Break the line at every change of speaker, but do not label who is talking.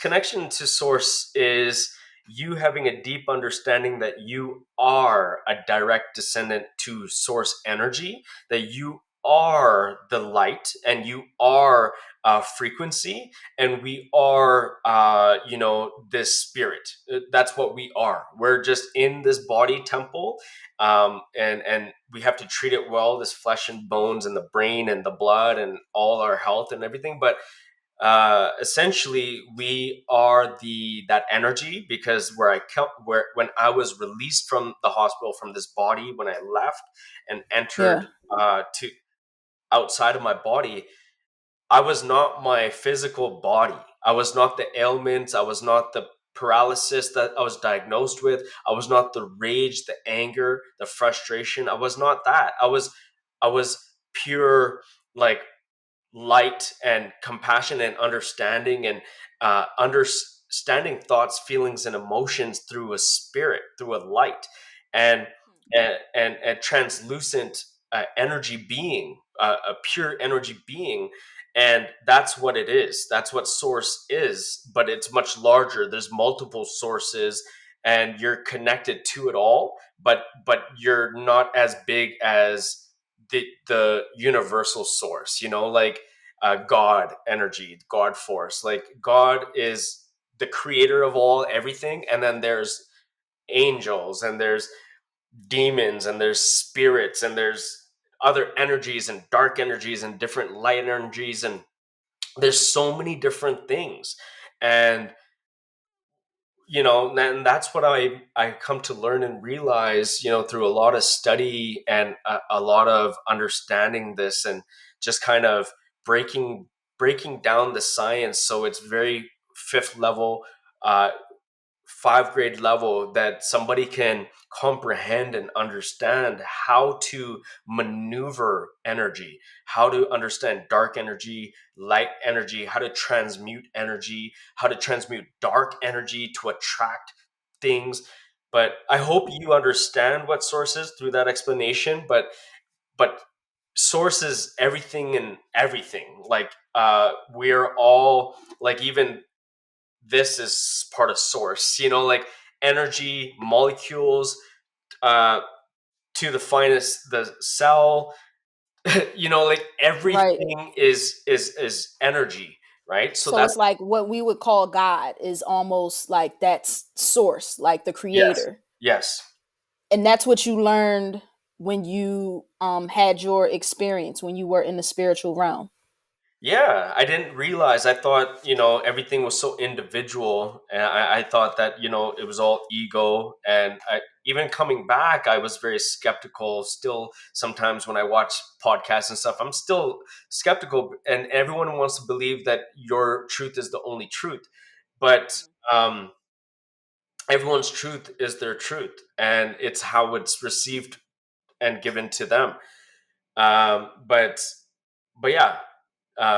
connection to source is you having a deep understanding that you are a direct descendant to source energy, that you are the light and you are frequency, and we are this spirit. That's what we are. We're just in this body temple, and we have to treat it well, this flesh and bones and the brain and the blood and all our health and everything. But essentially we are that energy, because where when I was released from the hospital, from this body, when I left and
Yeah.
entered to outside of my body, I was not my physical body. I was not the ailments. I was not the paralysis that I was diagnosed with. I was not the rage, the anger, the frustration. I was not that. I was pure, like, light and compassion and understanding, and understanding thoughts, feelings, and emotions through a spirit, through a light, and and a translucent energy being, a pure energy being. And that's what it is. That's what source is. But it's much larger. There's multiple sources, and you're connected to it all. But you're not as big as the universal source, like God energy, God force. Like, God is the creator of all everything, and then there's angels, and there's demons, and there's spirits, and there's other energies and dark energies and different light energies, and there's so many different things. And and that's what I come to learn and realize, through a lot of study and a lot of understanding this, and just kind of breaking breaking down the science, so it's very fifth level, uh, five grade level, that somebody can comprehend and understand how to maneuver energy, how to understand dark energy, light energy, how to transmute energy, how to transmute dark energy to attract things. But I hope you understand what source is through that explanation. But source is everything and everything. Like, we're all, like, even this is part of source, like energy molecules, uh to the finest, the cell. Like,
Right.
everything is energy, right? So
So
that's,
it's like what we would call God is almost like that's source, like the
yes,
creator.
yes.
And that's what you learned when you had your experience when you were in the spiritual realm.
Yeah, I didn't realize. I thought, everything was so individual, and I thought that, it was all ego. And even coming back, I was very skeptical. Still, sometimes when I watch podcasts and stuff, I'm still skeptical. And everyone wants to believe that your truth is the only truth, but um, everyone's truth is their truth, and it's how it's received and given to them. But yeah,